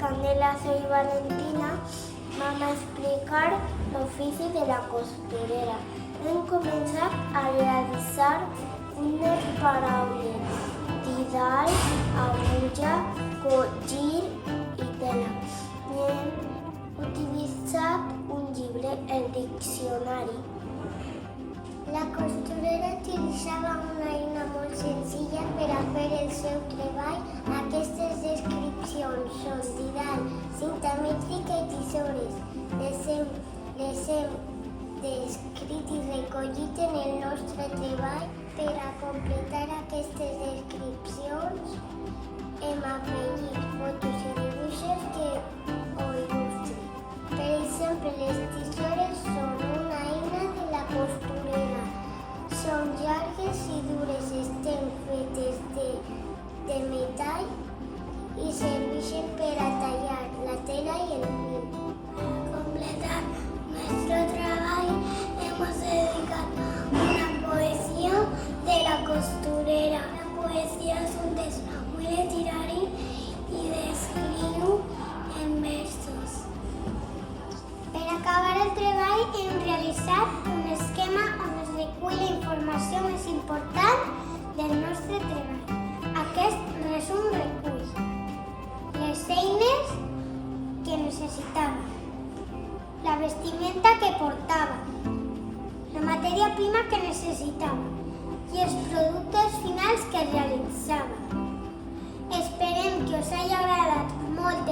Candela, soy Valentina. Vam explicar l'ofici de la costurera. Hem començat a realitzar unes paraules, didal, agulla, gir i tela. I hem utilitzat un llibre, el diccionari. La costurera utilitzava una eina molt senzilla per a fer el seu treball. Aquestes descripcions són didal, cinta mètrica i tisores. Les hem descrit i recollit en el nostre treball. Per a completar aquestes descripcions hem afegit fotos i dibuixos que ho il·lustren. Per exemple, les tisores són una eina de la costurera. Són llargues i dures, estan fetes de metall i serveixen per a tallar la tela i el fil. Para completar nuestro trabajo hemos dedicado una poesía de la costurera. La poesía es un texto muy literario y descriu en versos. Per acabar el treball hem realitzat un esquema on es recull la informació més important del nostre treball. Aquest resum recull les eines que necessitàvem, la vestimenta que portàvem, la matèria prima que necessitàvem i els productes finals que realitzàvem. Esperem que us hagi agradat molt